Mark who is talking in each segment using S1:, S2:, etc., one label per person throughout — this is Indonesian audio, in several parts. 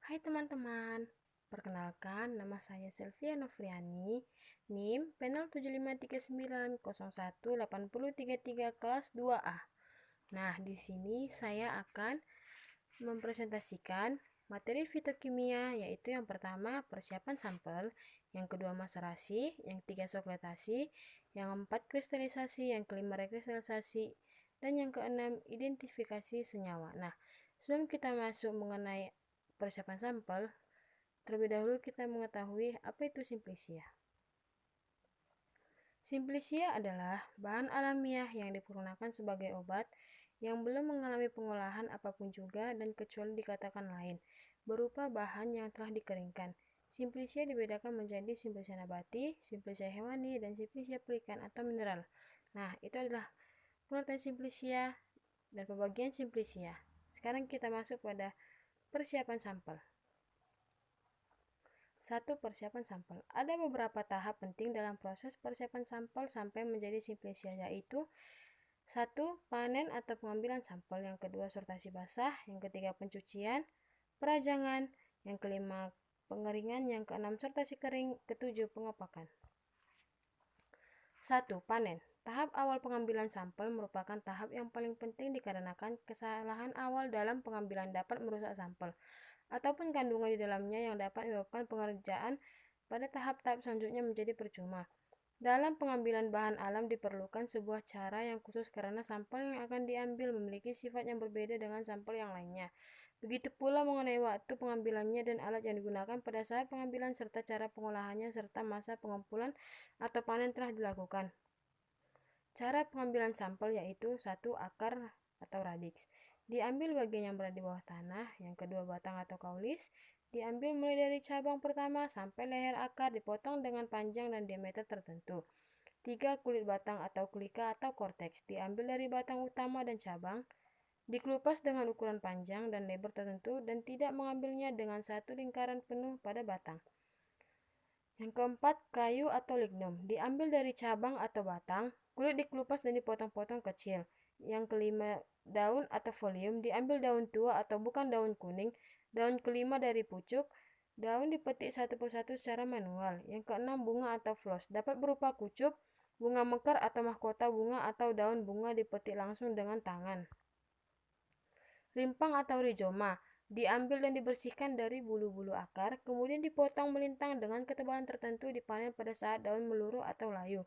S1: Hai teman-teman, perkenalkan nama saya Selvia Novriani, NIM Panel 7539018033 kelas 2A. Nah, di sini saya akan mempresentasikan materi fitokimia, yaitu yang pertama persiapan sampel, yang kedua maserasi, yang ketiga soklatasi, yang keempat kristalisasi, yang kelima rekristalisasi, dan yang keenam identifikasi senyawa. Nah, sebelum kita masuk mengenai persiapan sampel, terlebih dahulu kita mengetahui apa itu simplisia. Simplisia adalah bahan alamiah yang digunakan sebagai obat yang belum mengalami pengolahan apapun juga dan kecuali dikatakan lain, berupa bahan yang telah dikeringkan. Simplisia dibedakan menjadi simplisia nabati, simplisia hewani, dan simplisia pelikan atau mineral. Nah, itu adalah pengertian simplisia dan pembagian simplisia. Sekarang kita masuk pada persiapan sampel. 1. Persiapan sampel. Ada beberapa tahap penting dalam proses persiapan sampel sampai menjadi simplisia, yaitu 1. Panen atau pengambilan sampel, yang kedua sortasi basah, yang ketiga pencucian, perajangan, yang kelima pengeringan, yang keenam sortasi kering, ketujuh pengepakan. 1. Panen. Tahap awal pengambilan sampel merupakan tahap yang paling penting dikarenakan kesalahan awal dalam pengambilan dapat merusak sampel ataupun kandungan di dalamnya yang dapat menyebabkan pengerjaan pada tahap-tahap selanjutnya menjadi percuma. Dalam pengambilan bahan alam diperlukan sebuah cara yang khusus karena sampel yang akan diambil memiliki sifat yang berbeda dengan sampel yang lainnya. Begitu pula mengenai waktu pengambilannya dan alat yang digunakan pada saat pengambilan serta cara pengolahannya serta masa pengumpulan atau panen telah dilakukan. Cara pengambilan sampel yaitu 1. Akar atau radix. Diambil bagian yang berada di bawah tanah, yang kedua batang atau kaulis, diambil mulai dari cabang pertama sampai leher akar dipotong dengan panjang dan diameter tertentu. 3. Kulit batang atau klika atau korteks, diambil dari batang utama dan cabang, dikelupas dengan ukuran panjang dan lebar tertentu dan tidak mengambilnya dengan satu lingkaran penuh pada batang. Yang keempat, kayu atau lignum, diambil dari cabang atau batang, kulit dikelupas dan dipotong-potong kecil. Yang kelima, daun atau folium, diambil daun tua atau bukan daun kuning, daun kelima dari pucuk, daun dipetik satu persatu secara manual. Yang keenam, bunga atau flos, dapat berupa kucup, bunga mekar atau mahkota bunga atau daun bunga dipetik langsung dengan tangan. Rimpang atau rizoma, diambil dan dibersihkan dari bulu-bulu akar, kemudian dipotong melintang dengan ketebalan tertentu dipanen pada saat daun meluruh atau layu.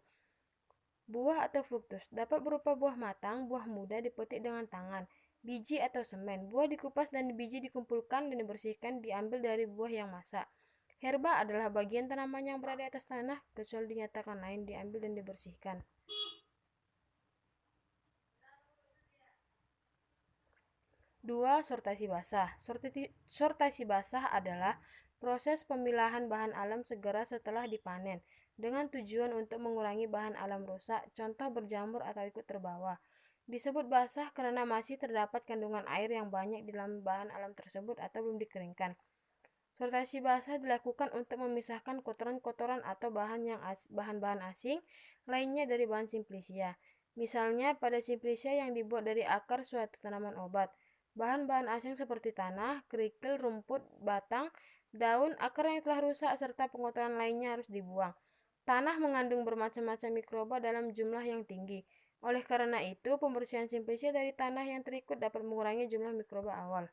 S1: Buah atau fruktus, dapat berupa buah matang, buah muda dipetik dengan tangan. Biji atau semen, buah dikupas dan biji dikumpulkan dan dibersihkan diambil dari buah yang masak. Herba adalah bagian tanaman yang berada di atas tanah, kecuali dinyatakan lain diambil dan dibersihkan. 2. Sortasi basah. Sortasi basah adalah proses pemilahan bahan alam segera setelah dipanen dengan tujuan untuk mengurangi bahan alam rusak, contoh berjamur atau ikut terbawa. Disebut basah karena masih terdapat kandungan air yang banyak di dalam bahan alam tersebut atau belum dikeringkan. Sortasi basah dilakukan untuk memisahkan kotoran-kotoran atau bahan-bahan asing lainnya dari bahan simplisia. Misalnya pada simplisia yang dibuat dari akar suatu tanaman obat. Bahan-bahan asing seperti tanah, kerikil, rumput, batang, daun, akar yang telah rusak, serta pengotoran lainnya harus dibuang. Tanah mengandung bermacam-macam mikroba dalam jumlah yang tinggi. Oleh karena itu, pembersihan simplisia dari tanah yang terikut dapat mengurangi jumlah mikroba awal.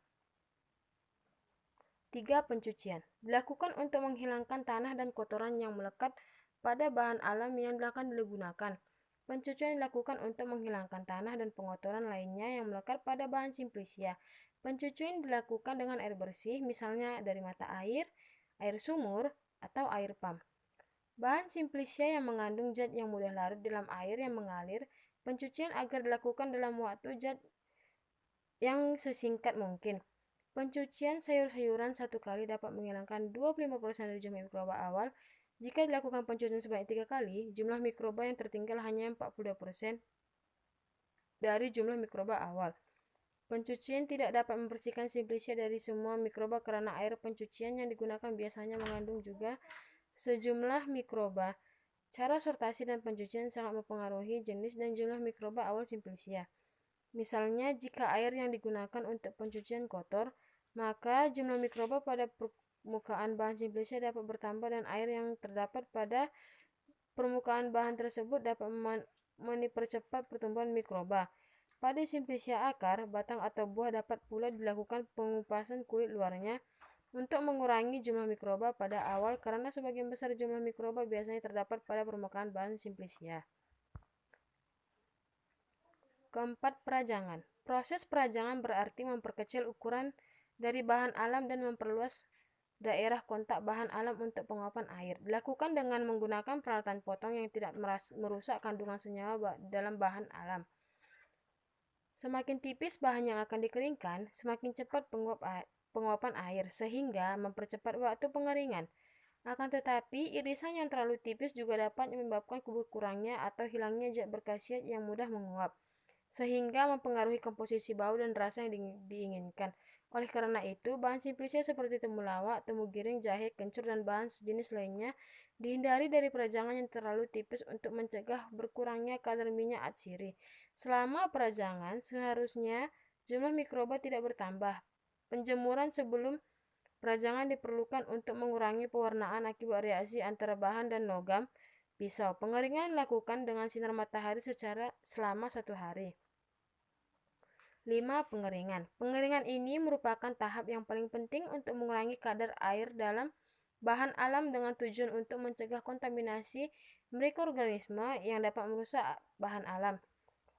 S1: 3. Pencucian. Dilakukan untuk menghilangkan tanah dan kotoran yang melekat pada bahan alam yang akan digunakan. Pencucian dilakukan untuk menghilangkan tanah dan pengotoran lainnya yang melekat pada bahan simplisia. Pencucian dilakukan dengan air bersih, misalnya dari mata air, air sumur, atau air pump. Bahan simplisia yang mengandung zat yang mudah larut dalam air yang mengalir, pencucian agar dilakukan dalam waktu zat yang sesingkat mungkin. Pencucian sayur-sayuran satu kali dapat menghilangkan 25% dari jumlah mikroba awal. Jika dilakukan pencucian sebanyak 3 kali, jumlah mikroba yang tertinggal hanya 42% dari jumlah mikroba awal. Pencucian tidak dapat membersihkan simplisia dari semua mikroba karena air pencucian yang digunakan biasanya mengandung juga sejumlah mikroba. Cara sortasi dan pencucian sangat mempengaruhi jenis dan jumlah mikroba awal simplisia. Misalnya, jika air yang digunakan untuk pencucian kotor, maka jumlah mikroba pada permukaan bahan simplicia dapat bertambah dan air yang terdapat pada permukaan bahan tersebut dapat mempercepat pertumbuhan mikroba. Pada simplicia akar, batang atau buah dapat pula dilakukan pengupasan kulit luarnya untuk mengurangi jumlah mikroba pada awal karena sebagian besar jumlah mikroba biasanya terdapat pada permukaan bahan simplicia. Keempat, perajangan. Proses perajangan berarti memperkecil ukuran dari bahan alam dan memperluas daerah kontak bahan alam untuk penguapan air. Dilakukan dengan menggunakan peralatan potong yang tidak merusak kandungan senyawa dalam bahan alam. Semakin tipis bahan yang akan dikeringkan, semakin cepat penguapan air, sehingga mempercepat waktu pengeringan. Akan tetapi, irisan yang terlalu tipis juga dapat menyebabkan berkurangnya atau hilangnya zat berkhasiat yang mudah menguap, sehingga mempengaruhi komposisi bau dan rasa yang diinginkan. Oleh karena itu, bahan simplicia seperti temulawak, temu giring, jahe, kencur, dan bahan sejenis lainnya dihindari dari perajangan yang terlalu tipis untuk mencegah berkurangnya kadar minyak atsiri. Selama perajangan, seharusnya jumlah mikroba tidak bertambah. Penjemuran sebelum perajangan diperlukan untuk mengurangi pewarnaan akibat reaksi antara bahan dan logam pisau. Pengeringan dilakukan dengan sinar matahari selama 1 hari. 5. Pengeringan. Pengeringan ini merupakan tahap yang paling penting untuk mengurangi kadar air dalam bahan alam dengan tujuan untuk mencegah kontaminasi mikroorganisme yang dapat merusak bahan alam.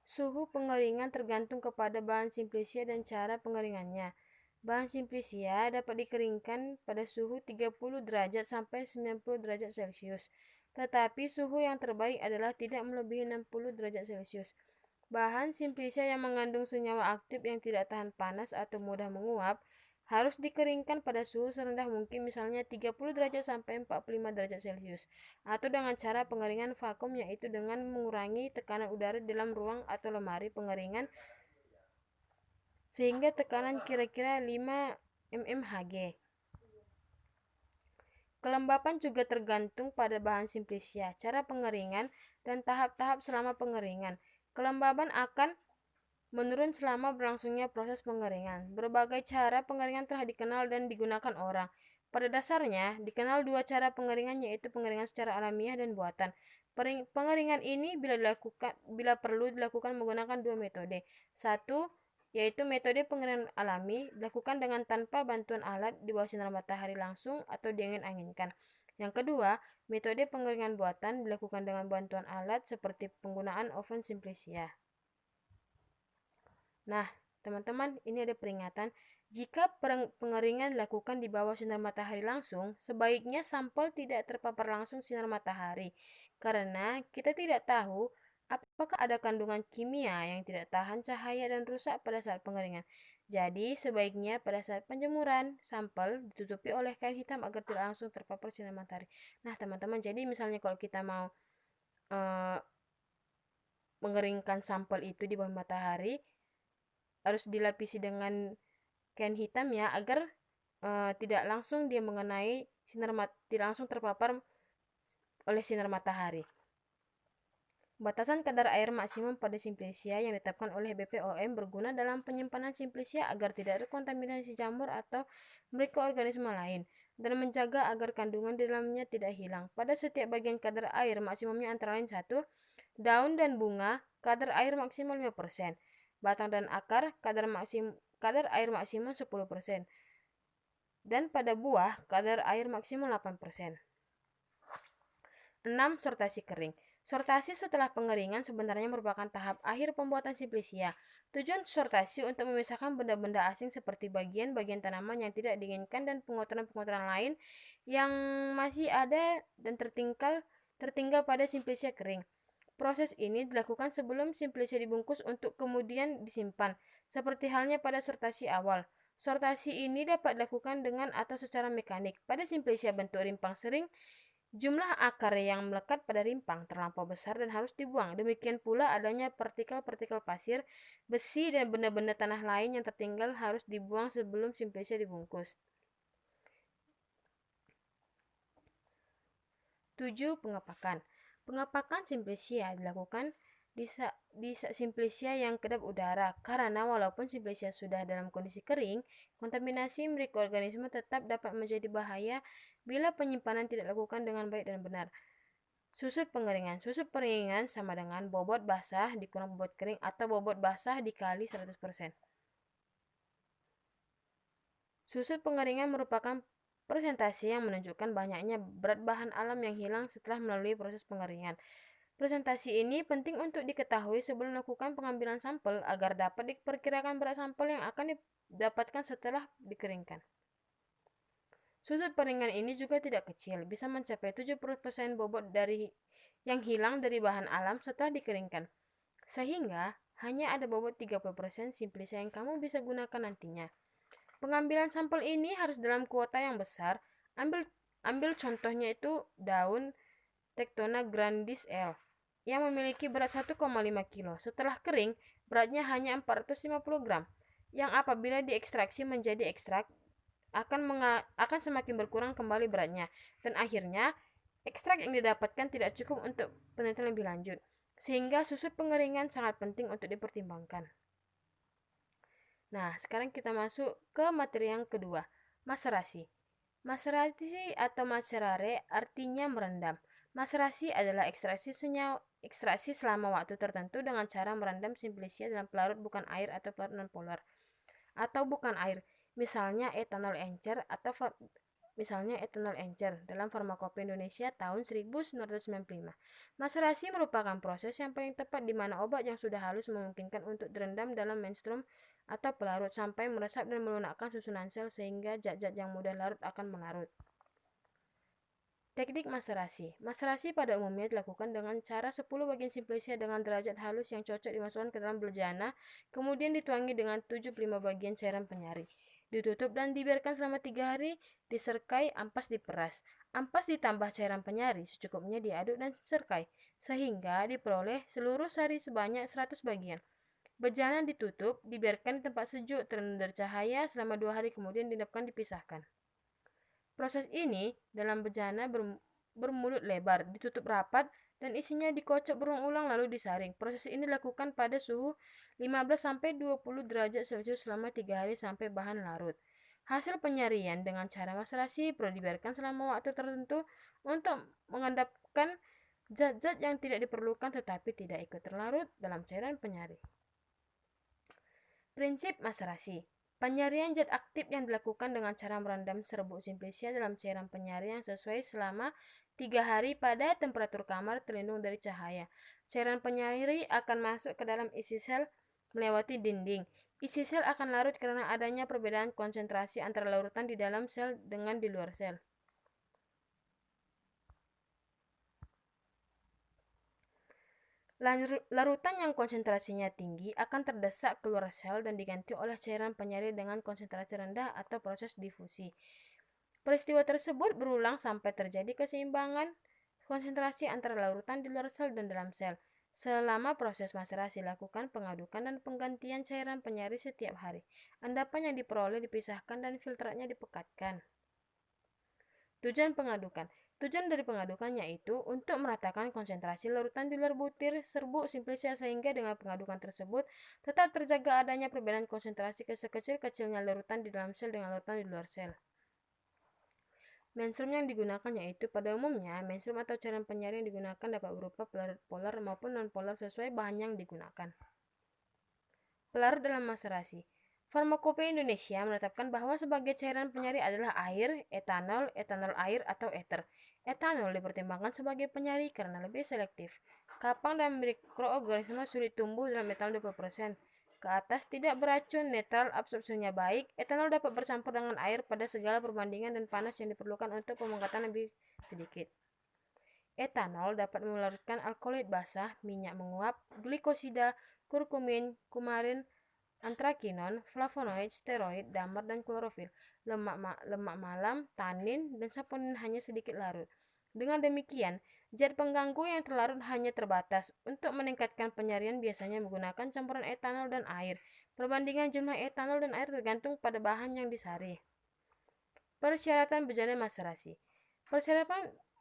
S1: Suhu pengeringan tergantung kepada bahan simplicia dan cara pengeringannya. Bahan simplicia dapat dikeringkan pada suhu 30 derajat sampai 90 derajat Celcius. Tetapi suhu yang terbaik adalah tidak melebihi 60 derajat Celcius. Bahan simplicia yang mengandung senyawa aktif yang tidak tahan panas atau mudah menguap harus dikeringkan pada suhu serendah mungkin, misalnya 30 derajat sampai 45 derajat Celcius, atau dengan cara pengeringan vakum, yaitu dengan mengurangi tekanan udara dalam ruang atau lemari pengeringan sehingga tekanan kira-kira 5 mmHg. Kelembapan juga tergantung pada bahan simplicia, cara pengeringan, dan tahap-tahap selama pengeringan. Kelembaban akan menurun selama berlangsungnya proses pengeringan. Berbagai cara pengeringan telah dikenal dan digunakan orang. Pada dasarnya, dikenal 2 cara pengeringan, yaitu pengeringan secara alamiah dan buatan. Pengeringan ini bila perlu dilakukan menggunakan 2 metode. 1. Yaitu metode pengeringan alami, dilakukan dengan tanpa bantuan alat di bawah sinar matahari langsung atau diangin-anginkan. Yang kedua, metode pengeringan buatan dilakukan dengan bantuan alat seperti penggunaan oven simplicia. Nah, teman-teman, ini ada peringatan. Jika pengeringan dilakukan di bawah sinar matahari langsung, sebaiknya sampel tidak terpapar langsung sinar matahari, karena kita tidak tahu apakah ada kandungan kimia yang tidak tahan cahaya dan rusak pada saat pengeringan. Jadi, sebaiknya pada saat penjemuran, sampel ditutupi oleh kain hitam agar tidak langsung terpapar sinar matahari. Nah, teman-teman, jadi misalnya kalau kita mau mengeringkan sampel itu di bawah matahari, harus dilapisi dengan kain hitam ya, agar tidak langsung dia mengenai tidak langsung terpapar oleh sinar matahari. Batasan kadar air maksimum pada simplicia yang ditetapkan oleh BPOM berguna dalam penyimpanan simplicia agar tidak ada kontaminasi jamur atau mikroorganisme lain, dan menjaga agar kandungan di dalamnya tidak hilang. Pada setiap bagian kadar air maksimumnya antara lain 1. Daun dan bunga, kadar air maksimal 5%. Batang dan akar, kadar air maksimum 10%. Dan pada buah, kadar air maksimum 8%. 6. Sortasi kering. Sortasi setelah pengeringan sebenarnya merupakan tahap akhir pembuatan simplicia. Tujuan sortasi untuk memisahkan benda-benda asing seperti bagian-bagian tanaman yang tidak diinginkan dan pengotoran-pengotoran lain yang masih ada dan tertinggal pada simplicia kering. Proses ini dilakukan sebelum simplicia dibungkus untuk kemudian disimpan, seperti halnya pada sortasi awal. Sortasi ini dapat dilakukan dengan atau secara mekanik. Pada simplicia bentuk rimpang sering, jumlah akar yang melekat pada rimpang terlampau besar dan harus dibuang. Demikian pula adanya partikel-partikel pasir, besi, dan benda-benda tanah lain yang tertinggal harus dibuang sebelum simplicia dibungkus. 7. Pengepakan. Pengepakan simplicia dilakukan di Simplicia yang kedap udara, karena walaupun Simplicia sudah dalam kondisi kering, kontaminasi mikroorganisme tetap dapat menjadi bahaya bila penyimpanan tidak dilakukan dengan baik dan benar. Susut pengeringan. Susut pengeringan sama dengan bobot basah dikurang bobot kering atau bobot basah dikali 100%. Susut pengeringan merupakan presentasi yang menunjukkan banyaknya berat bahan alam yang hilang setelah melalui proses pengeringan. Presentasi ini penting untuk diketahui sebelum melakukan pengambilan sampel agar dapat diperkirakan berat sampel yang akan didapatkan setelah dikeringkan. Susut pengeringan ini juga tidak kecil, bisa mencapai 70% bobot yang hilang dari bahan alam setelah dikeringkan. Sehingga hanya ada bobot 30% Simplicia yang kamu bisa gunakan nantinya. Pengambilan sampel ini harus dalam kuota yang besar. Ambil contohnya itu daun Tectona grandis L yang memiliki berat 1,5 kg. Setelah kering, beratnya hanya 450 gram. Yang apabila diekstraksi menjadi ekstrak akan semakin berkurang kembali beratnya, dan akhirnya ekstrak yang didapatkan tidak cukup untuk penelitian lebih lanjut, sehingga susut pengeringan sangat penting untuk dipertimbangkan. Nah, sekarang kita masuk ke materi yang kedua, maserasi. Maserasi atau macerare artinya merendam. Maserasi adalah ekstraksi selama waktu tertentu dengan cara merendam Simplicia dalam pelarut bukan air atau pelarut non-polar atau bukan air, misalnya etanol encer dalam Farmakopeia Indonesia tahun 1995. Maserasi merupakan proses yang paling tepat di mana obat yang sudah halus memungkinkan untuk direndam dalam mainstream atau pelarut sampai meresap dan melunakkan susunan sel sehingga zat-zat yang mudah larut akan melarut. Teknik maserasi. Maserasi pada umumnya dilakukan dengan cara 10 bagian Simplicia dengan derajat halus yang cocok dimasukkan ke dalam bejana, kemudian dituangi dengan 75 bagian cairan penyari. Ditutup dan dibiarkan selama 3 hari, diserkai, ampas diperas. Ampas ditambah cairan penyari, secukupnya diaduk dan diserkai, sehingga diperoleh seluruh sari sebanyak 100 bagian. Bejana ditutup, dibiarkan di tempat sejuk terhindar cahaya selama 2 hari kemudian dipisahkan. Proses ini dalam bejana bermulut lebar, ditutup rapat, dan isinya dikocok berulang-ulang lalu disaring. Proses ini dilakukan pada suhu 15-20 derajat Celcius selama 3 hari sampai bahan larut. Hasil penyarian dengan cara maserasi perlu dibiarkan selama waktu tertentu untuk mengendapkan zat-zat yang tidak diperlukan tetapi tidak ikut terlarut dalam cairan penyari. Prinsip maserasi. Penyarian zat aktif yang dilakukan dengan cara merendam serbuk Simplicia dalam cairan penyari yang sesuai selama 3 hari pada temperatur kamar terlindung dari cahaya. Cairan penyari akan masuk ke dalam isi sel melewati dinding. Isi sel akan larut karena adanya perbedaan konsentrasi antara larutan di dalam sel dengan di luar sel. Larutan yang konsentrasinya tinggi akan terdesak keluar sel dan diganti oleh cairan penyari dengan konsentrasi rendah atau proses difusi. Peristiwa tersebut berulang sampai terjadi keseimbangan konsentrasi antara larutan di luar sel dan dalam sel. Selama proses maserasi, lakukan pengadukan dan penggantian cairan penyari setiap hari. Endapan yang diperoleh dipisahkan dan filtratnya dipekatkan. Tujuan pengadukan. Tujuan dari pengadukan yaitu untuk meratakan konsentrasi larutan di luar butir serbuk Simplicia sehingga dengan pengadukan tersebut tetap terjaga adanya perbedaan konsentrasi sekecil-kecilnya larutan di dalam sel dengan larutan di luar sel. Mainstream yang digunakan yaitu pada umumnya mainstream atau cairan penyari yang digunakan dapat berupa pelarut polar maupun non-polar sesuai bahan yang digunakan. Pelarut dalam maserasi. Farmakopeia Indonesia menetapkan bahwa sebagai cairan penyari adalah air, etanol, etanol air, atau ether. Etanol dipertimbangkan sebagai penyari karena lebih selektif. Kapang dan mikroorganisme sulit tumbuh dalam etanol 20%. Ke atas tidak beracun, netral, absorpsinya baik. Etanol dapat bercampur dengan air pada segala perbandingan dan panas yang diperlukan untuk pemengangkatan lebih sedikit. Etanol dapat melarutkan alkaloid basah, minyak menguap, glikosida, kurkumin, kumarin, antrakinon, flavonoid, steroid, damar, dan klorofil, lemak malam, tanin, dan saponin hanya sedikit larut. Dengan demikian, zat pengganggu yang terlarut hanya terbatas. Untuk meningkatkan penyarian biasanya menggunakan campuran etanol dan air. Perbandingan jumlah etanol dan air tergantung pada bahan yang disari. Persyaratan bejana maserasi.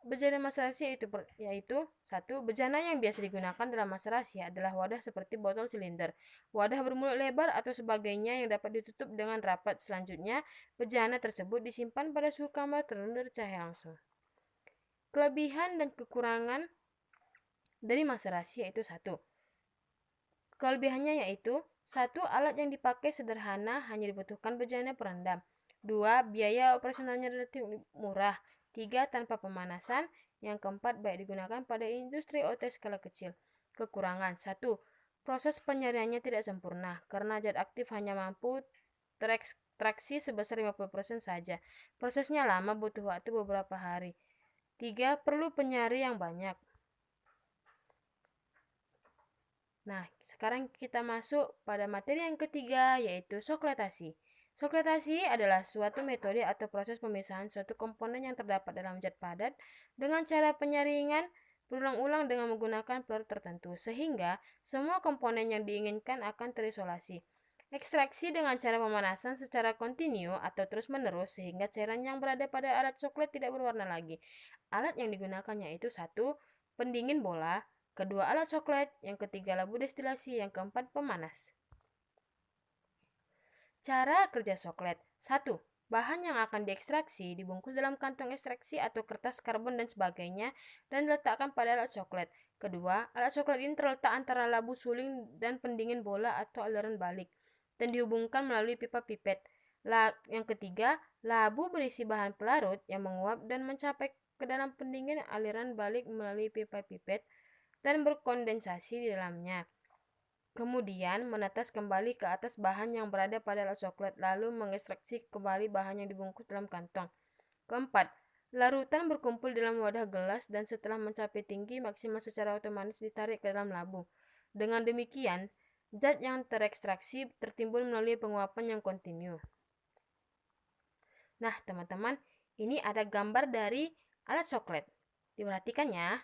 S1: Bejana maserasi yaitu 1. Bejana yang biasa digunakan dalam maserasi adalah wadah seperti botol silinder, wadah bermulut lebar atau sebagainya yang dapat ditutup dengan rapat. Selanjutnya, bejana tersebut disimpan pada suhu kamar terhindar cahaya langsung. Kelebihan dan kekurangan dari maserasi yaitu 1. Kelebihannya yaitu 1. Alat yang dipakai sederhana, hanya dibutuhkan bejana perendam. 2. Biaya operasionalnya relatif murah. 3. Tanpa pemanasan. Yang keempat, baik digunakan pada industri OT skala kecil. Kekurangan 1. Proses penyaringannya tidak sempurna, karena zat aktif hanya mampu terekstraksi sebesar 50% saja. Prosesnya lama, butuh waktu beberapa hari. 3. Perlu penyari yang banyak. Nah, sekarang kita masuk pada materi yang ketiga, yaitu sokletasi. Sokletasi adalah suatu metode atau proses pemisahan suatu komponen yang terdapat dalam zat padat dengan cara penyaringan berulang-ulang dengan menggunakan pelarut tertentu, sehingga semua komponen yang diinginkan akan terisolasi. Ekstraksi dengan cara pemanasan secara kontinu atau terus-menerus sehingga cairan yang berada pada alat soklet tidak berwarna lagi. Alat yang digunakan yaitu 1. Pendingin bola, 2. Alat soklet, yang ketiga labu destilasi, yang keempat pemanas. Cara kerja soklet. 1. Bahan yang akan diekstraksi dibungkus dalam kantong ekstraksi atau kertas karbon dan sebagainya dan diletakkan pada alat soklet. 2. Alat soklet ini terletak antara labu suling dan pendingin bola atau aliran balik dan dihubungkan melalui pipa pipet. Yang ketiga, labu berisi bahan pelarut yang menguap dan mencapai ke dalam pendingin aliran balik melalui pipa pipet dan berkondensasi di dalamnya. Kemudian menetes kembali ke atas bahan yang berada pada alat soklet, lalu mengekstraksi kembali bahan yang dibungkus dalam kantong. Keempat, larutan berkumpul dalam wadah gelas dan setelah mencapai tinggi maksimal secara otomatis ditarik ke dalam labu. Dengan demikian, zat yang terekstraksi tertimbun melalui penguapan yang kontinu. Nah, teman-teman, ini ada gambar dari alat soklet. Diperhatikan ya.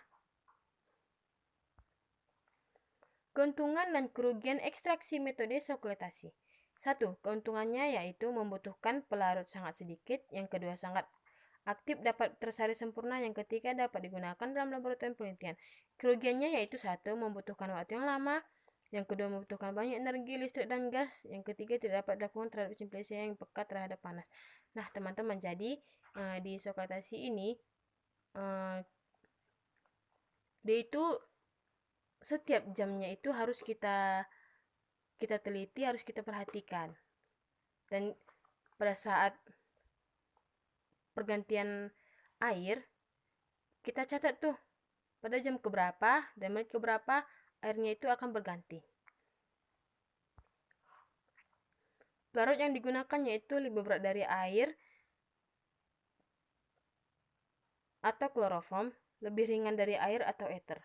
S1: Keuntungan dan kerugian ekstraksi metode sokletasi. 1. Keuntungannya yaitu membutuhkan pelarut sangat sedikit. Yang kedua, sangat aktif, dapat tersaring sempurna. Yang ketiga, dapat digunakan dalam laboratorium penelitian. Kerugiannya yaitu 1. Membutuhkan waktu yang lama. Yang kedua, membutuhkan banyak energi, listrik, dan gas. Yang ketiga, tidak dapat dilakukan terhadap simplifikasi yang pekat terhadap panas. Nah, teman-teman, jadi di sokletasi ini dia itu setiap jamnya itu harus kita teliti, harus kita perhatikan. Dan pada saat pergantian air, kita catat tuh pada jam keberapa dan menit keberapa airnya itu akan berganti. Pelarut yang digunakan yaitu lebih berat dari air atau kloroform, lebih ringan dari air atau ether.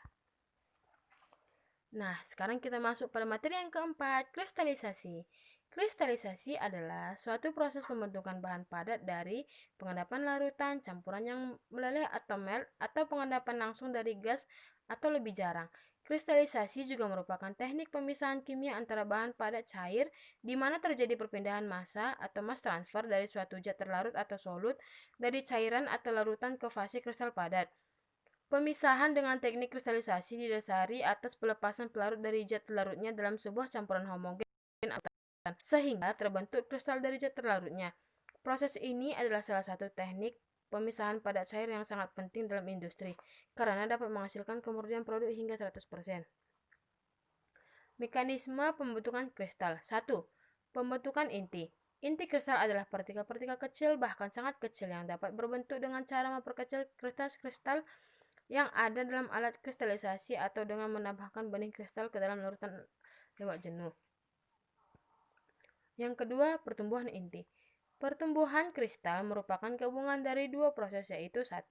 S1: Nah, sekarang kita masuk pada materi yang keempat, kristalisasi. Kristalisasi adalah suatu proses pembentukan bahan padat dari pengendapan larutan, campuran yang meleleh atau melt, atau pengendapan langsung dari gas atau lebih jarang. Kristalisasi juga merupakan teknik pemisahan kimia antara bahan padat cair di mana terjadi perpindahan massa atau mass transfer dari suatu zat terlarut atau solut dari cairan atau larutan ke fase kristal padat. Pemisahan dengan teknik kristalisasi didasari atas pelepasan pelarut dari zat terlarutnya dalam sebuah campuran homogen sehingga terbentuk kristal dari zat terlarutnya. Proses ini adalah salah satu teknik pemisahan padat cair yang sangat penting dalam industri karena dapat menghasilkan kemurnian produk hingga 100%. Mekanisme pembentukan kristal. 1. Pembentukan inti. Inti kristal adalah partikel-partikel kecil bahkan sangat kecil yang dapat berbentuk dengan cara memperkecil kristal yang ada dalam alat kristalisasi atau dengan menambahkan benih kristal ke dalam larutan lewat jenuh. Yang kedua, pertumbuhan inti. Pertumbuhan kristal merupakan gabungan dari dua proses yaitu 1.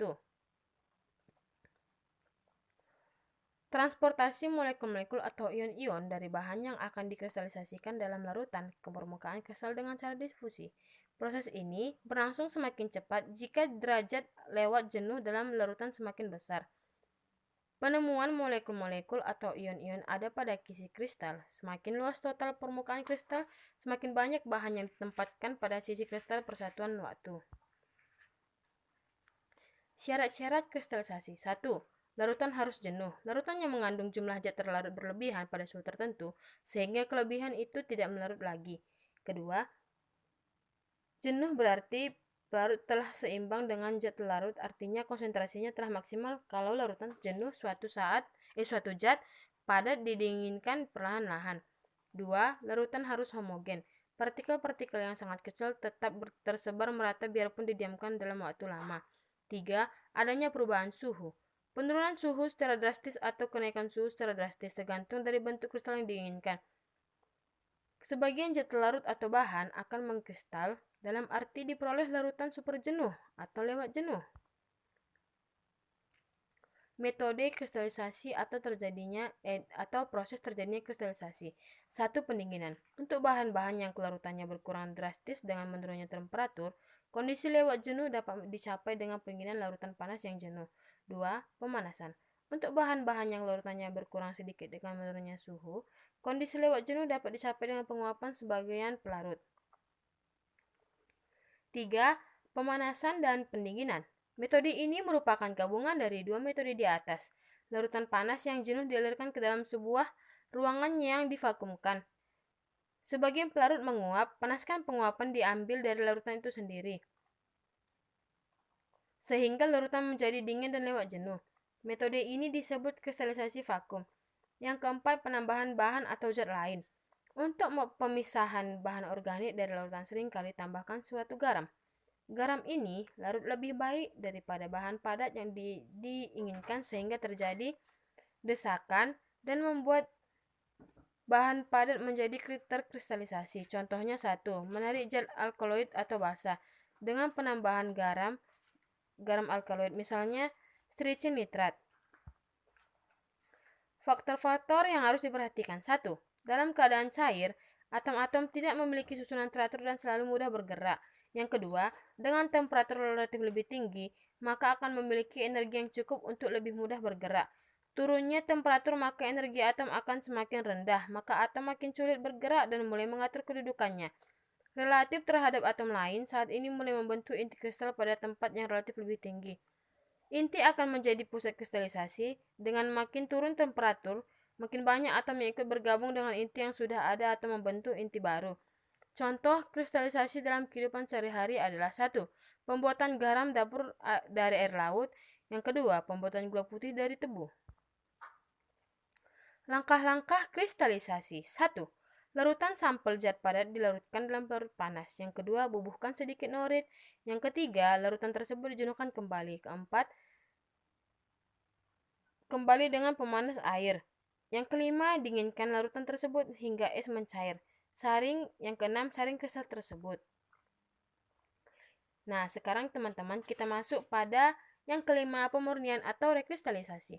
S1: Transportasi molekul-molekul atau ion-ion dari bahan yang akan dikristalisasikan dalam larutan ke permukaan kristal dengan cara difusi. Proses ini berlangsung semakin cepat jika derajat lewat jenuh dalam larutan semakin besar. Penemuan molekul-molekul atau ion-ion ada pada kisi kristal. Semakin luas total permukaan kristal, semakin banyak bahan yang ditempatkan pada sisi kristal persatuan waktu. Syarat-syarat kristalisasi. 1. Larutan harus jenuh. Larutan yang mengandung jumlah zat terlarut berlebihan pada suhu tertentu, sehingga kelebihan itu tidak melarut lagi. Kedua, jenuh berarti larut telah seimbang dengan zat larut, artinya konsentrasinya telah maksimal kalau larutan jenuh suatu zat padat didinginkan perlahan-lahan. 2. Larutan harus homogen. Partikel-partikel yang sangat kecil tetap tersebar merata biarpun didiamkan dalam waktu lama. 3. Adanya perubahan suhu. Penurunan suhu secara drastis atau kenaikan suhu secara drastis tergantung dari bentuk kristal yang diinginkan. Sebagian zat larut atau bahan akan mengkristal dalam arti diperoleh larutan superjenuh atau lewat jenuh. Metode kristalisasi atau proses terjadinya kristalisasi. 1. Pendinginan. Untuk bahan-bahan yang kelarutannya berkurang drastis dengan menurunnya temperatur, kondisi lewat jenuh dapat dicapai dengan pendinginan larutan panas yang jenuh. 2. Pemanasan. Untuk bahan-bahan yang larutannya berkurang sedikit dengan menurunnya suhu, kondisi lewat jenuh dapat dicapai dengan penguapan sebagian pelarut. 3. Pemanasan dan pendinginan. Metode ini merupakan gabungan dari dua metode di atas. Larutan panas yang jenuh dialirkan ke dalam sebuah ruangan yang divakumkan. Sebagian pelarut menguap, panaskan penguapan diambil dari larutan itu sendiri, sehingga larutan menjadi dingin dan lewat jenuh. Metode ini disebut kristalisasi vakum. Yang keempat, penambahan bahan atau zat lain. Untuk pemisahan bahan organik dari larutan seringkali tambahkan suatu garam. Garam ini larut lebih baik daripada bahan padat yang diinginkan sehingga terjadi desakan dan membuat bahan padat menjadi terkristalisasi. Contohnya 1. Menarik zat alkaloid atau basa dengan penambahan garam alkaloid, misalnya stricin nitrat. Faktor-faktor yang harus diperhatikan. 1. Dalam keadaan cair, atom-atom tidak memiliki susunan teratur dan selalu mudah bergerak. Yang kedua, dengan temperatur relatif lebih tinggi, maka akan memiliki energi yang cukup untuk lebih mudah bergerak. Turunnya temperatur maka energi atom akan semakin rendah, maka atom makin sulit bergerak dan mulai mengatur kedudukannya. Relatif terhadap atom lain, saat ini mulai membentuk inti kristal pada tempat yang relatif lebih tinggi. Inti akan menjadi pusat kristalisasi. Dengan makin turun temperatur, makin banyak atom yang ikut bergabung dengan inti yang sudah ada atau membentuk inti baru. Contoh kristalisasi dalam kehidupan sehari-hari adalah 1. Pembuatan garam dapur dari air laut. Yang kedua, pembuatan gula putih dari tebu. Langkah-langkah kristalisasi. 1. Larutan sampel zat padat dilarutkan dalam larut panas. Yang kedua, bubuhkan sedikit norit. Yang ketiga, larutan tersebut dijenuhkan kembali. Keempat, kembali dengan pemanas air. Yang kelima, dinginkan larutan tersebut hingga es mencair. Yang keenam, saring kristal tersebut. Nah, sekarang teman-teman kita masuk pada yang kelima, pemurnian atau rekristalisasi.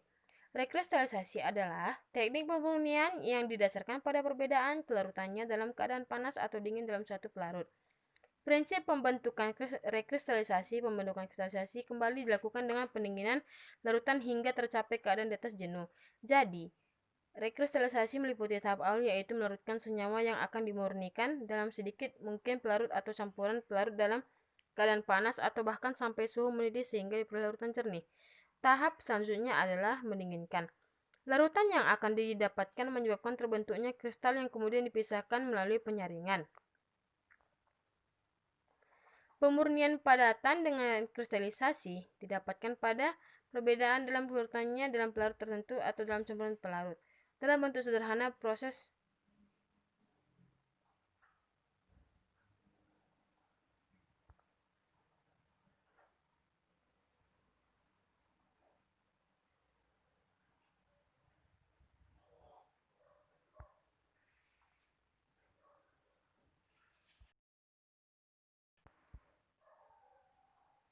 S1: Rekristalisasi adalah teknik pemurnian yang didasarkan pada perbedaan kelarutannya dalam keadaan panas atau dingin dalam suatu pelarut. Prinsip pembentukan rekristalisasi kembali dilakukan dengan pendinginan larutan hingga tercapai keadaan di atas jenuh. Jadi, rekristalisasi meliputi tahap awal yaitu melarutkan senyawa yang akan dimurnikan dalam sedikit mungkin pelarut atau campuran pelarut dalam keadaan panas atau bahkan sampai suhu mendidih sehingga diperoleh larutan jernih. Tahap selanjutnya adalah mendinginkan. Larutan yang akan didapatkan menyebabkan terbentuknya kristal yang kemudian dipisahkan melalui penyaringan. Pemurnian padatan dengan kristalisasi didapatkan pada perbedaan dalam kelarutannya dalam pelarut tertentu atau dalam campuran pelarut. Dalam bentuk sederhana, proses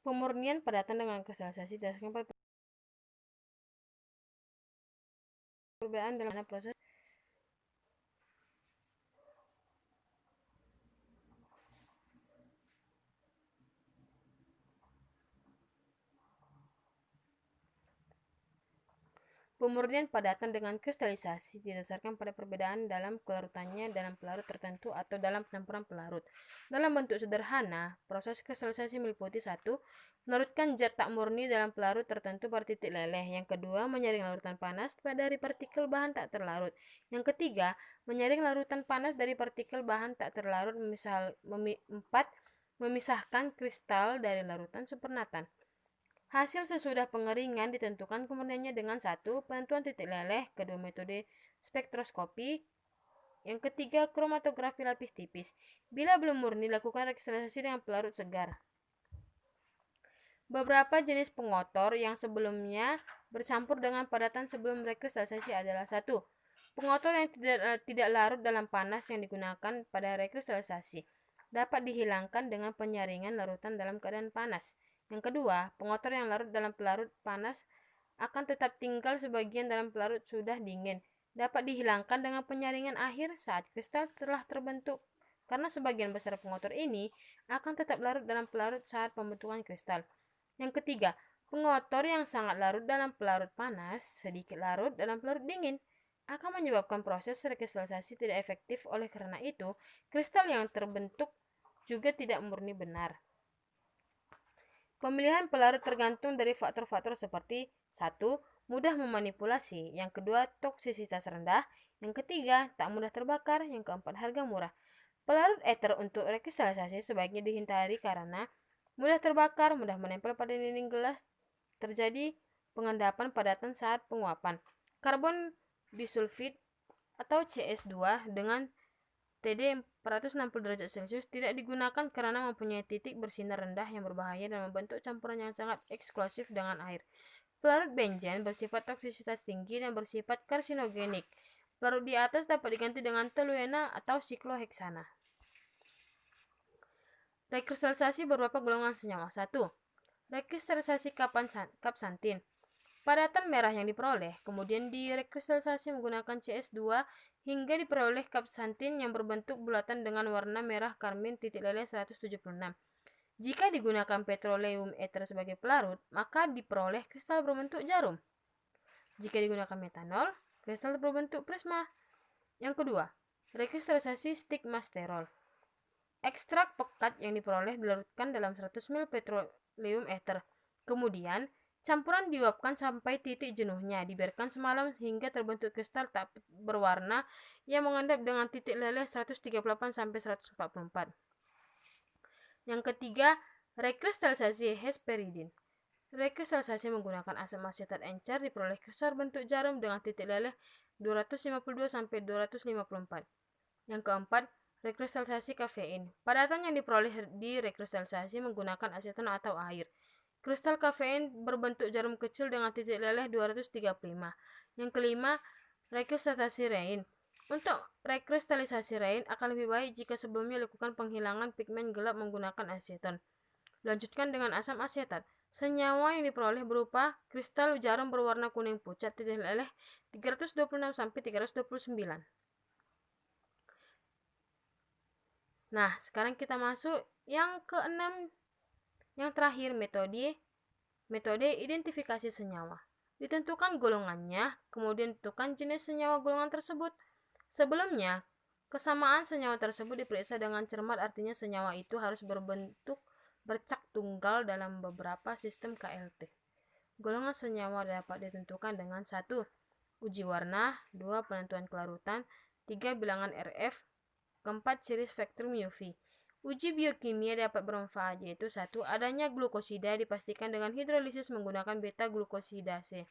S1: pemurnian padatan dengan kristalisasi didasarkan pada perbedaan dalam proses Pemurnian padatan dengan kristalisasi didasarkan pada perbedaan dalam kelarutannya dalam pelarut tertentu atau dalam campuran pelarut. Dalam bentuk sederhana, proses kristalisasi meliputi: 1. Melarutkan zat tak murni dalam pelarut tertentu pada titik leleh. Yang kedua, menyaring larutan panas dari partikel bahan tak terlarut. Yang ketiga, menyaring larutan panas dari partikel bahan tak terlarut. 4. Memisahkan kristal dari larutan supernatan. Hasil sesudah pengeringan ditentukan kemurniannya dengan: 1. Penentuan titik leleh, kedua metode spektroskopi, yang ketiga kromatografi lapis tipis. Bila belum murni, lakukan rekristalisasi dengan pelarut segar. Beberapa jenis pengotor yang sebelumnya bercampur dengan padatan sebelum rekristalisasi adalah: 1. Pengotor yang tidak larut dalam panas yang digunakan pada rekristalisasi dapat dihilangkan dengan penyaringan larutan dalam keadaan panas. Yang kedua, pengotor yang larut dalam pelarut panas akan tetap tinggal sebagian dalam pelarut sudah dingin, dapat dihilangkan dengan penyaringan akhir saat kristal telah terbentuk, karena sebagian besar pengotor ini akan tetap larut dalam pelarut saat pembentukan kristal. Yang ketiga, pengotor yang sangat larut dalam pelarut panas, sedikit larut dalam pelarut dingin, akan menyebabkan proses rekristalisasi tidak efektif. Oleh karena itu, kristal yang terbentuk juga tidak murni benar. Pemilihan pelarut tergantung dari faktor-faktor seperti: 1. Mudah memanipulasi. Yang kedua, toksisitas rendah. Yang ketiga, tak mudah terbakar. Yang keempat, harga murah. Pelarut ether untuk rekristalisasi sebaiknya dihindari karena mudah terbakar, mudah menempel pada dinding gelas, terjadi pengendapan padatan saat penguapan. Karbon disulfid atau CS2 dengan TD 460 derajat Celcius tidak digunakan karena mempunyai titik bersinar rendah yang berbahaya dan membentuk campuran yang sangat eksklusif dengan air. Pelarut benzen bersifat toksisitas tinggi dan bersifat karsinogenik. Pelarut di atas dapat diganti dengan toluena atau sikloheksana. Rekristalisasi beberapa golongan senyawa. 1. Rekristalisasi kapsantin. Padatan merah yang diperoleh kemudian direkristalisasi menggunakan CS2 hingga diperoleh kapsantin yang berbentuk bulatan dengan warna merah karmin titik leleh 176. Jika digunakan petroleum ether sebagai pelarut, maka diperoleh kristal berbentuk jarum. Jika digunakan metanol, kristal berbentuk prisma. Yang kedua, rekristalisasi stigmasterol. Ekstrak pekat yang diperoleh dilarutkan dalam 100 ml petroleum ether. Kemudian, campuran diuapkan sampai titik jenuhnya, dibiarkan semalam hingga terbentuk kristal tak berwarna yang mengendap dengan titik leleh 138-144. Yang ketiga, rekristalisasi hesperidin. Rekristalisasi menggunakan asam asetat encer diperoleh kristal bentuk jarum dengan titik leleh 252-254. Yang keempat, rekristalisasi kafein. Padatan yang diperoleh di rekristalisasi menggunakan aseton atau air. Kristal kafein berbentuk jarum kecil dengan titik leleh 235. Yang kelima, rekristalisasi rein. Untuk rekristalisasi rein akan lebih baik jika sebelumnya lakukan penghilangan pigmen gelap menggunakan aseton. Lanjutkan dengan asam asetat. Senyawa yang diperoleh berupa kristal jarum berwarna kuning pucat titik leleh 326-329. Nah, sekarang kita masuk yang keenam, yang terakhir, metode identifikasi senyawa. Ditentukan golongannya, kemudian tentukan jenis senyawa golongan tersebut. Sebelumnya, kesamaan senyawa tersebut diperiksa dengan cermat, artinya senyawa itu harus berbentuk bercak tunggal dalam beberapa sistem KLT. Golongan senyawa dapat ditentukan dengan: 1. Uji warna, 2. Penentuan kelarutan, 3. Bilangan RF, keempat, ciri spektrum UV. Uji biokimia dapat bermanfaat, yaitu: 1. Adanya glukosida dipastikan dengan hidrolisis menggunakan beta-glukosidase.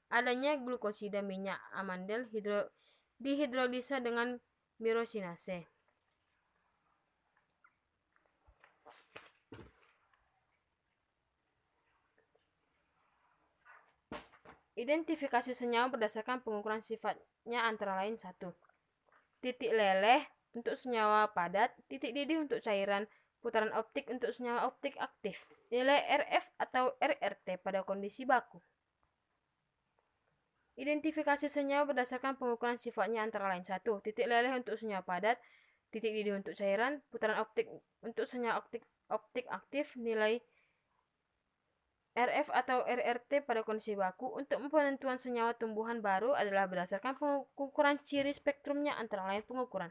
S1: Adanya glukosida minyak amandel dihidrolisa dengan mirosinase. Identifikasi senyawa berdasarkan pengukuran sifatnya antara lain: 1. Titik leleh untuk senyawa padat, titik didih untuk cairan, putaran optik untuk senyawa optik aktif, nilai RF atau RRT pada kondisi baku. Identifikasi senyawa berdasarkan pengukuran sifatnya antara lain: 1. Titik leleh untuk senyawa padat, titik didih untuk cairan, putaran optik untuk senyawa optik aktif, nilai RF atau RRT pada kondisi baku untuk penentuan senyawa tumbuhan baru adalah berdasarkan pengukuran ciri spektrumnya, antara lain pengukuran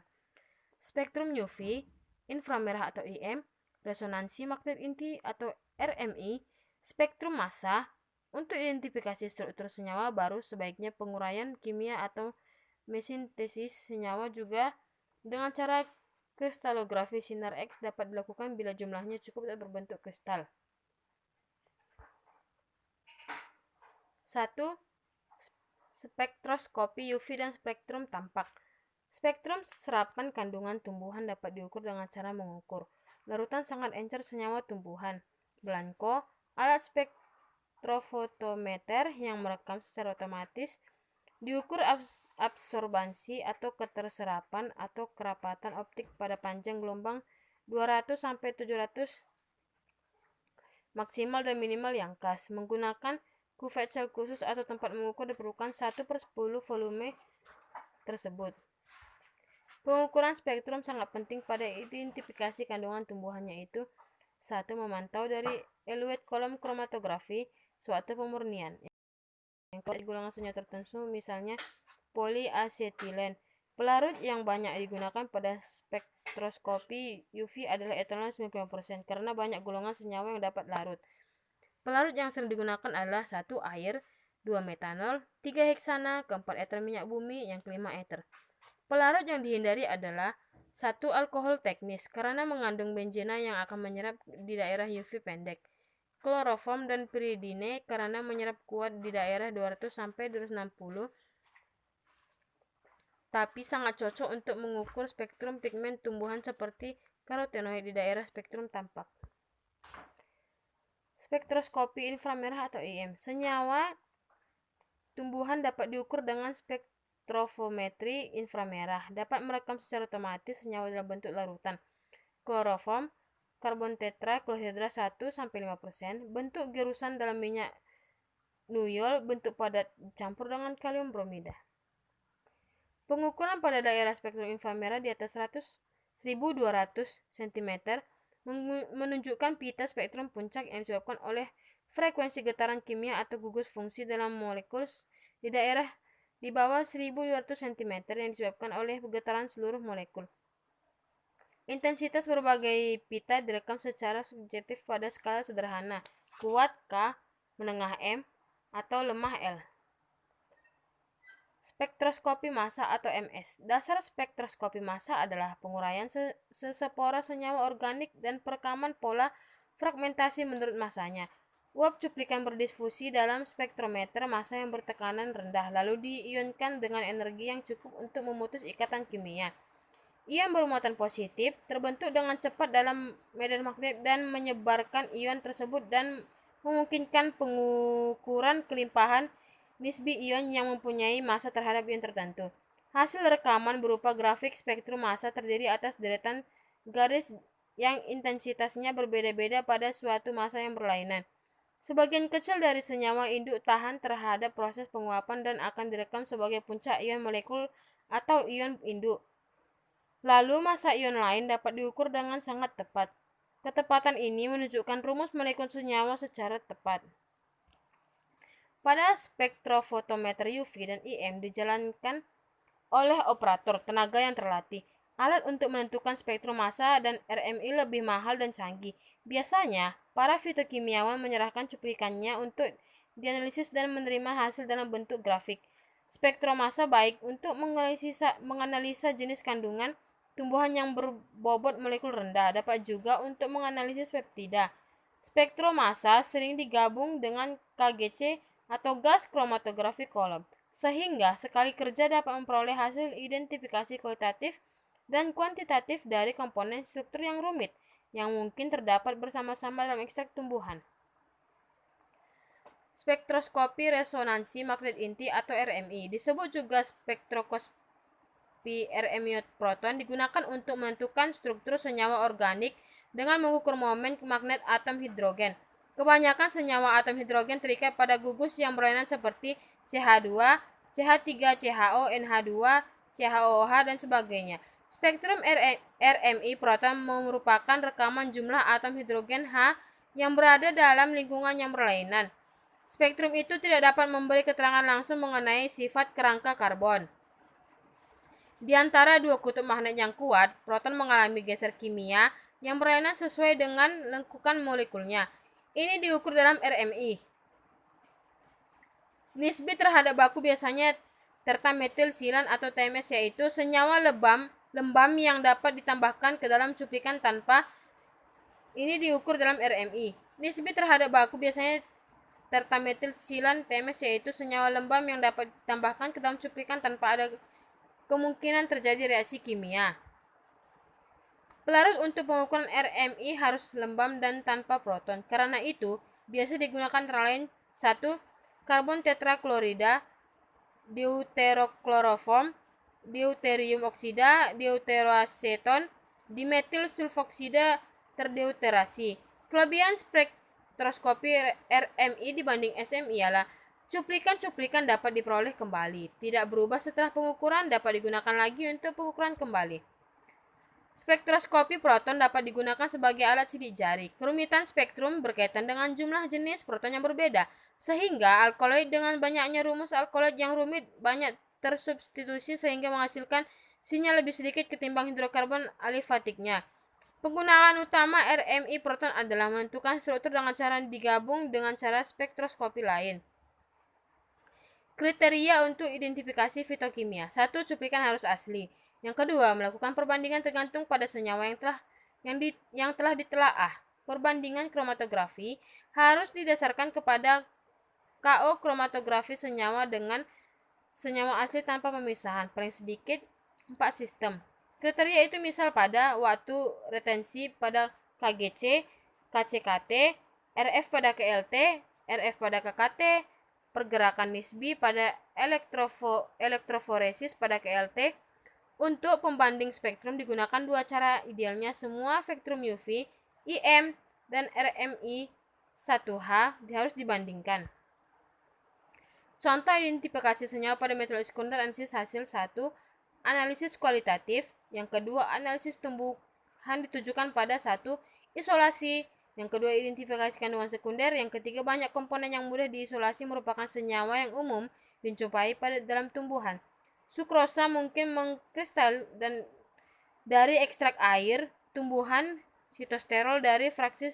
S1: spektrum UV, inframerah atau IM, resonansi magnet inti atau RMI, spektrum massa. Untuk identifikasi struktur senyawa baru, sebaiknya penguraian kimia atau mesintesis senyawa juga dengan cara kristalografi sinar X dapat dilakukan bila jumlahnya cukup untuk berbentuk kristal. 1. Spektroskopi UV dan spektrum tampak. Spektrum serapan kandungan tumbuhan dapat diukur dengan cara mengukur larutan sangat encer senyawa tumbuhan. Blanco, alat spektrofotometer yang merekam secara otomatis, diukur absorbansi atau keterserapan atau kerapatan optik pada panjang gelombang 200 sampai 700 maksimal dan minimal yang khas. Menggunakan kuvette sel khusus atau tempat mengukur diperlukan 1/10 volume tersebut. Pengukuran spektrum sangat penting pada identifikasi kandungan tumbuhan, yaitu 1. Memantau dari eluet kolom kromatografi suatu pemurnian yang golongan senyawa tertentu, misalnya poliasetilen. Pelarut yang banyak digunakan pada spektroskopi UV adalah etanol 95% karena banyak golongan senyawa yang dapat larut. Pelarut yang sering digunakan adalah 1. Air, 2. Metanol, 3. heksana, 4. eter minyak bumi, yang kelima eter. Pelarut yang dihindari adalah 1. Alkohol teknis karena mengandung benzena yang akan menyerap di daerah UV pendek. Kloroform dan piridine karena menyerap kuat di daerah 200 sampai 260, tapi sangat cocok untuk mengukur spektrum pigmen tumbuhan seperti karotenoid di daerah spektrum tampak. Spektroskopi inframerah atau IM. Senyawa tumbuhan dapat diukur dengan spektrofometri inframerah. Dapat merekam secara otomatis senyawa dalam bentuk larutan. Kloroform, karbon tetra klohidra 1-5%, bentuk gerusan dalam minyak nuyol, bentuk padat dicampur dengan kalium bromida. Pengukuran pada daerah spektrum inframerah di atas 1200 cm menunjukkan pita spektrum puncak yang disebabkan oleh frekuensi getaran kimia atau gugus fungsi dalam molekul di daerah di bawah 1200 cm yang disebabkan oleh getaran seluruh molekul. Intensitas berbagai pita direkam secara subjektif pada skala sederhana, kuat K, menengah M, atau lemah L. Spektroskopi massa atau MS. Dasar spektroskopi massa adalah penguraian sespora senyawa organik dan perekaman pola fragmentasi menurut massanya. Uap cuplikan berdifusi dalam spektrometer massa yang bertekanan rendah, lalu diionkan dengan energi yang cukup untuk memutus ikatan kimia. Ion bermuatan positif terbentuk dengan cepat dalam medan magnet dan menyebarkan ion tersebut dan memungkinkan pengukuran kelimpahan nisbi ion yang mempunyai massa terhadap ion tertentu. Hasil rekaman berupa grafik spektrum massa terdiri atas deretan garis yang intensitasnya berbeda-beda pada suatu massa yang berlainan. Sebagian kecil dari senyawa induk tahan terhadap proses penguapan dan akan direkam sebagai puncak ion molekul atau ion induk. Lalu massa ion lain dapat diukur dengan sangat tepat. Ketepatan ini menunjukkan rumus molekul senyawa secara tepat. Pada spektrofotometer UV dan IM dijalankan oleh operator tenaga yang terlatih. Alat untuk menentukan spektrum massa dan RMI lebih mahal dan canggih. Biasanya, para fitokimiawan menyerahkan cuplikannya untuk dianalisis dan menerima hasil dalam bentuk grafik. Spektrum massa baik untuk menganalisa jenis kandungan tumbuhan yang berbobot molekul rendah, dapat juga untuk menganalisis peptida. Spektrum massa sering digabung dengan KGC atau gas kromatografi kolom, sehingga sekali kerja dapat memperoleh hasil identifikasi kualitatif dan kuantitatif dari komponen struktur yang rumit yang mungkin terdapat bersama-sama dalam ekstrak tumbuhan. Spektroskopi resonansi magnet inti atau RMI disebut juga spektroskopi RMI proton, digunakan untuk menentukan struktur senyawa organik dengan mengukur momen magnet atom hidrogen. Kebanyakan senyawa atom hidrogen terikat pada gugus yang berlainan seperti CH2, CH3CHO, NH2, CHOOH, dan sebagainya. Spektrum RMI proton merupakan rekaman jumlah atom hidrogen H yang berada dalam lingkungan yang berlainan. Spektrum itu tidak dapat memberi keterangan langsung mengenai sifat kerangka karbon. Di antara dua kutub magnet yang kuat, proton mengalami geser kimia yang berlainan sesuai dengan lengkukan molekulnya. Ini diukur dalam RMI. Nisbi terhadap baku biasanya tertametil-silan atau TMS, yaitu senyawa lembam yang dapat ditambahkan ke dalam cuplikan tanpa ini diukur dalam RMI. Nisbi terhadap baku biasanya tertametil-silan TMS, yaitu senyawa lembam yang dapat ditambahkan ke dalam cuplikan tanpa ada kemungkinan terjadi reaksi kimia. Pelarut untuk pengukuran RMI harus lembam dan tanpa proton. Karena itu, biasa digunakan antara lain 1. Karbon tetraklorida, deuterokloroform, deuterium oksida, deuteroaseton, dimetil sulfoksida terdeuterasi. Kelebihan spektroskopi RMI dibanding SMI ialah cuplikan-cuplikan dapat diperoleh kembali, tidak berubah setelah pengukuran, dapat digunakan lagi untuk pengukuran kembali. Spektroskopi proton dapat digunakan sebagai alat sidik jari. Kerumitan spektrum berkaitan dengan jumlah jenis proton yang berbeda, sehingga alkaloid dengan banyaknya rumus alkaloid yang rumit banyak tersubstitusi sehingga menghasilkan sinyal lebih sedikit ketimbang hidrokarbon alifatiknya. Penggunaan utama RMI proton adalah menentukan struktur dengan cara digabung dengan cara spektroskopi lain. Kriteria untuk identifikasi fitokimia. 1. Cuplikan harus asli. Yang kedua, melakukan perbandingan tergantung pada senyawa yang telah ditelaah. Perbandingan kromatografi harus didasarkan kepada KO kromatografi senyawa dengan senyawa asli tanpa pemisahan, paling sedikit 4 sistem. Kriteria itu misal pada waktu retensi pada KGC, KCKT, RF pada KLT, RF pada KKT, pergerakan nisbi pada elektroforesis pada KLT. Untuk pembanding spektrum digunakan dua cara idealnya semua spektrum UV, IM, dan RMI 1H harus dibandingkan. Contoh identifikasi senyawa pada metode sekunder analisis hasil 1. Analisis kualitatif. Yang kedua, analisis tumbuhan ditujukan pada 1. Isolasi. Yang kedua, identifikasi kandungan sekunder. Yang ketiga, banyak komponen yang mudah diisolasi merupakan senyawa yang umum dijumpai pada dalam tumbuhan. Sukrosa mungkin mengkristal dan dari ekstrak air tumbuhan, sitosterol dari fraksi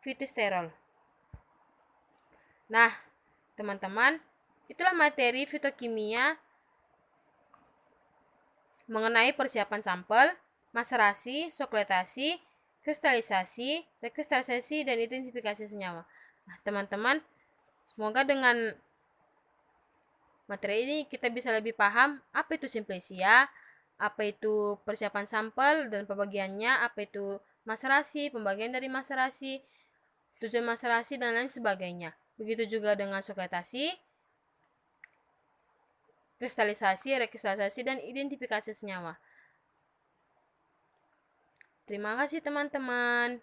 S1: fitisterol. Nah, teman-teman, itulah materi fitokimia mengenai persiapan sampel, maserasi, sokletasi, kristalisasi, rekristalisasi, dan identifikasi senyawa. Nah, teman-teman, semoga dengan materi ini kita bisa lebih paham apa itu simplesia, apa itu persiapan sampel dan pembagiannya, apa itu maserasi, pembagian dari maserasi, tujuan maserasi, dan lain sebagainya. Begitu juga dengan sokletasi, kristalisasi, rekristalisasi, dan identifikasi senyawa. Terima kasih teman-teman.